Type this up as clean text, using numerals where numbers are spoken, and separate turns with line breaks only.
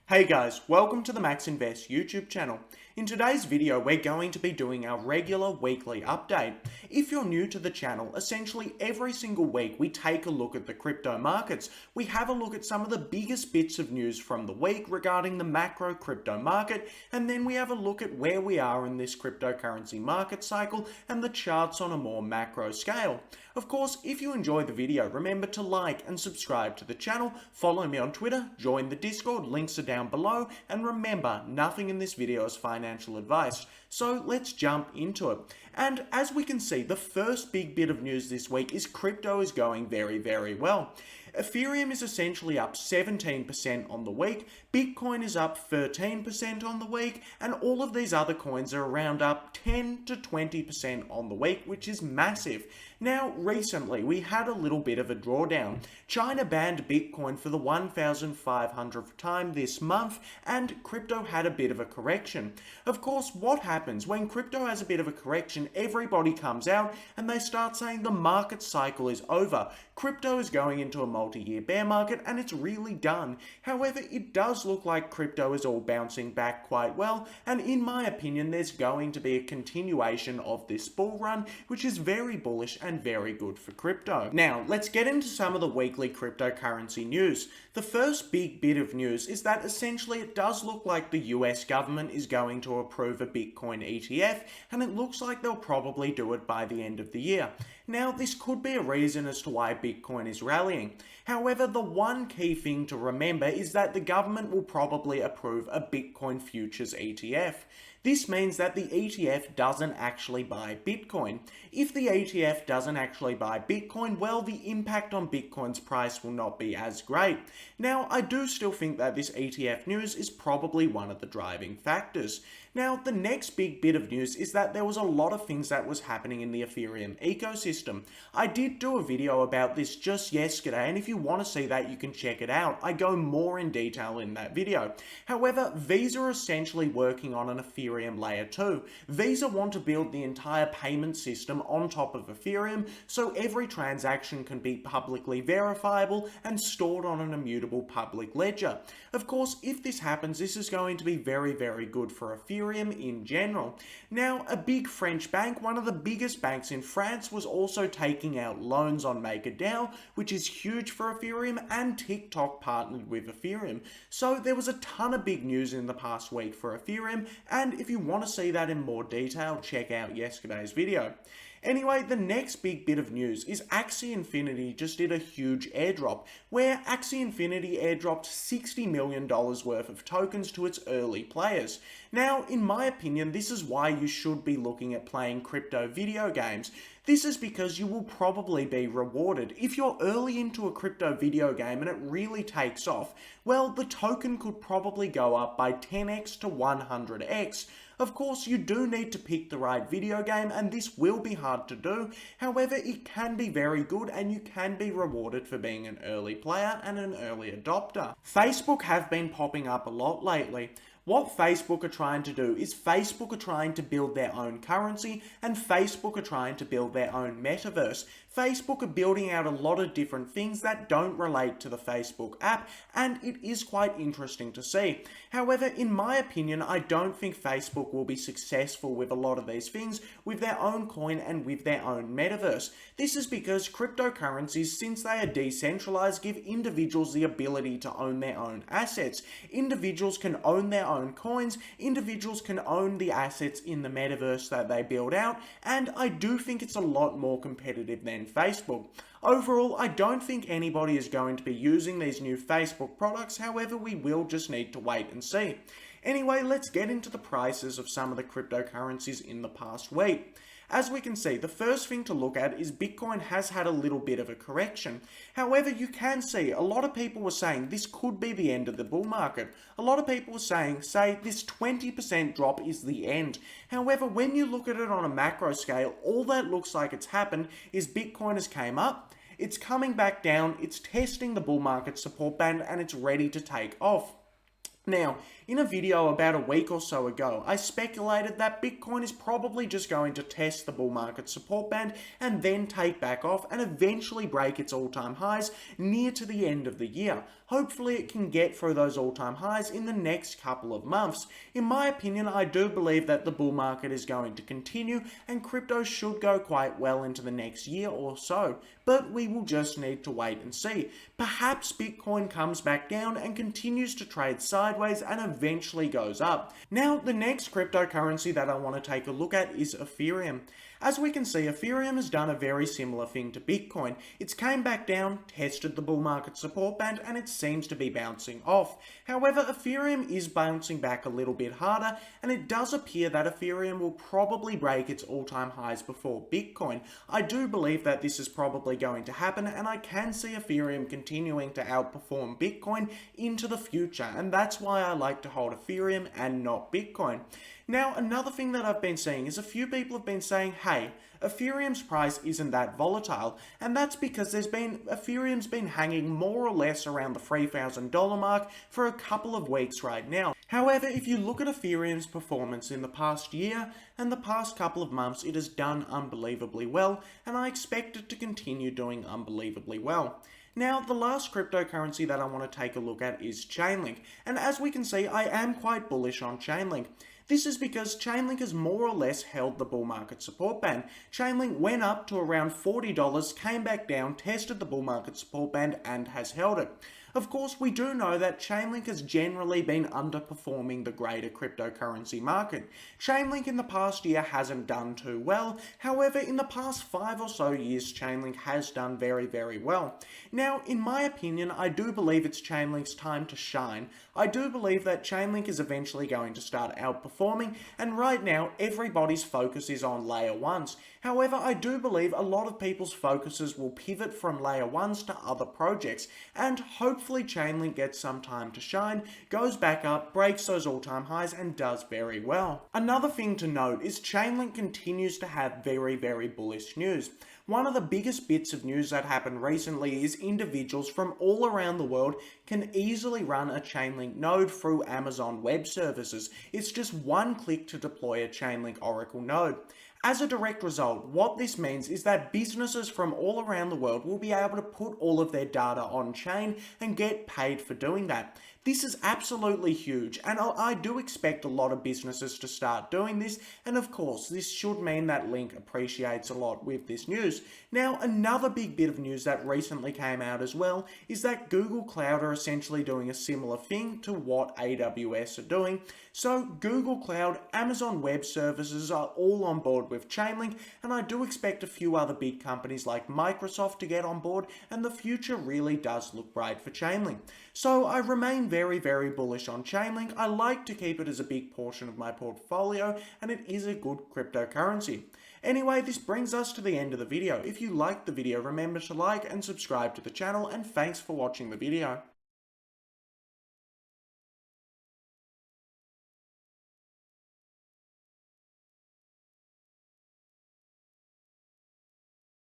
Hey guys, welcome to the Max Invest YouTube channel. In today's video, we're going to be doing our regular weekly update. If you're new to the channel, essentially every single week we take a look at the crypto markets. We have a look at some of the biggest bits of news from the week regarding the macro crypto market, and then we have a look at where we are in this cryptocurrency market cycle and the charts on a more macro scale. Of course, if you enjoy the video, remember to like and subscribe to the channel, follow me on Twitter, join the Discord, links are down below, and remember, nothing in this video is financial advice. So let's jump into it. And as we can see, the first big bit of news this week is crypto is going very well. Ethereum is essentially up 17% on the week, Bitcoin is up 13% on the week, and all of these other coins are around up 10 to 20% on the week, which is massive. Now, recently, we had a little bit of a drawdown. China banned Bitcoin for the 1,500th time this month, and crypto had a bit of a correction. Of course, what happens when crypto has a bit of a correction, everybody comes out and they start saying the market cycle is over. Crypto is going into a multi-year bear market and it's really done. However, it does look like crypto is all bouncing back quite well, and in my opinion, there's going to be a continuation of this bull run, which is very bullish and very good for crypto. Now, let's get into some of the weekly cryptocurrency news. The first big bit of news is that essentially it does look like the US government is going to approve a Bitcoin ETF, and it looks like they'll probably do it by the end of the year. Now, this could be a reason as to why Bitcoin is rallying. However, the one key thing to remember is that the government will probably approve a Bitcoin futures ETF. This means that the ETF doesn't actually buy Bitcoin. If the ETF doesn't actually buy Bitcoin, well, the impact on Bitcoin's price will not be as great. Now, I do still think that this ETF news is probably one of the driving factors. Now, the next big bit of news is that there was a lot of things that was happening in the Ethereum ecosystem. I did do a video about this just yesterday, and if you want to see that, you can check it out. I go more in detail in that video. However, Visa are essentially working on an Ethereum layer 2. Visa want to build the entire payment system on top of Ethereum, so every transaction can be publicly verifiable and stored on an immutable public ledger. Of course, if this happens, this is going to be very good for Ethereum in general. Now, a big French bank, one of the biggest banks in France, was also taking out loans on MakerDAO, which is huge for Ethereum, and TikTok partnered with Ethereum. So there was a ton of big news in the past week for Ethereum, and if you want to see that in more detail, check out yesterday's video. Anyway, the next big bit of news is Axie Infinity just did a huge airdrop, where Axie Infinity airdropped $60 million worth of tokens to its early players. Now, in my opinion, this is why you should be looking at playing crypto video games. This is because you will probably be rewarded. If you're early into a crypto video game and it really takes off, well, the token could probably go up by 10x to 100x. Of course, you do need to pick the right video game, and this will be hard to do. However, it can be very good and you can be rewarded for being an early player and an early adopter. Facebook have been popping up a lot lately. What Facebook are trying to do is Facebook are trying to build their own currency, and Facebook are trying to build their own metaverse. Facebook are building out a lot of different things that don't relate to the Facebook app, and it is quite interesting to see. However, in my opinion, I don't think Facebook will be successful with a lot of these things with their own coin and with their own metaverse. This is because cryptocurrencies, since they are decentralized, give individuals the ability to own their own assets. Individuals can own their own coins, individuals can own the assets in the metaverse that they build out, and I do think it's a lot more competitive than Facebook. Overall, I don't think anybody is going to be using these new Facebook products, however, we will just need to wait and see. Anyway, let's get into the prices of some of the cryptocurrencies in the past week. As we can see, the first thing to look at is Bitcoin has had a little bit of a correction. However, you can see a lot of people were saying this could be the end of the bull market. A lot of people were saying, say, this 20% drop is the end. However, when you look at it on a macro scale, all that looks like it's happened is Bitcoin has came up, it's coming back down, it's testing the bull market support band, and it's ready to take off. Now, in a video about a week or so ago, I speculated that Bitcoin is probably just going to test the bull market support band and then take back off and eventually break its all-time highs near to the end of the year. hopefully it can get through those all-time highs in the next couple of months. In my opinion, I do believe that the bull market is going to continue and crypto should go quite well into the next year or so, but we will just need to wait and see. Perhaps Bitcoin comes back down and continues to trade sideways and eventually goes up. Now, the next cryptocurrency that I want to take a look at is Ethereum. As we can see, Ethereum has done a very similar thing to Bitcoin. It's came back down, tested the bull market support band, and it seems to be bouncing off. However, Ethereum is bouncing back a little bit harder, and it does appear that Ethereum will probably break its all-time highs before Bitcoin. I do believe that this is probably going to happen, and I can see Ethereum continuing to outperform Bitcoin into the future, and that's why I like to hold Ethereum and not Bitcoin. Now, another thing that I've been seeing is a few people have been saying, hey, Ethereum's price isn't that volatile, and that's because Ethereum's been hanging more or less around the $3,000 mark for a couple of weeks right now. However, if you look at Ethereum's performance in the past year and the past couple of months, it has done unbelievably well, and I expect it to continue doing unbelievably well. Now, the last cryptocurrency that I want to take a look at is Chainlink, and as we can see, I am quite bullish on Chainlink. This is because Chainlink has more or less held the bull market support band. Chainlink went up to around $40, came back down, tested the bull market support band, and has held it. Of course, we do know that Chainlink has generally been underperforming the greater cryptocurrency market. Chainlink in the past year hasn't done too well. However, in the past 5 or so years, Chainlink has done very, very well. Now, in my opinion, I do believe it's Chainlink's time to shine. I do believe that Chainlink is eventually going to start outperforming, and right now, everybody's focus is on layer 1s. However, I do believe a lot of people's focuses will pivot from layer 1s to other projects, and hopefully Chainlink gets some time to shine, goes back up, breaks those all-time highs, and does very well. Another thing to note is Chainlink continues to have very, very bullish news. One of the biggest bits of news that happened recently is individuals from all around the world can easily run a Chainlink node through Amazon Web Services. It's just one click to deploy a Chainlink Oracle node. As a direct result, what this means is that businesses from all around the world will be able to put all of their data on chain and get paid for doing that. This is absolutely huge, and I do expect a lot of businesses to start doing this, and of course, this should mean that Link appreciates a lot with this news. Now, another big bit of news that recently came out as well is that Google Cloud are essentially doing a similar thing to what AWS are doing. So, Google Cloud, Amazon Web Services are all on board with Chainlink, and I do expect a few other big companies like Microsoft to get on board, and the future really does look bright for Chainlink. So I remain very, very bullish on Chainlink. I like to keep it as a big portion of my portfolio, and it is a good cryptocurrency. Anyway, this brings us to the end of the video. If you liked the video, remember to like and subscribe to the channel, and thanks for watching the video.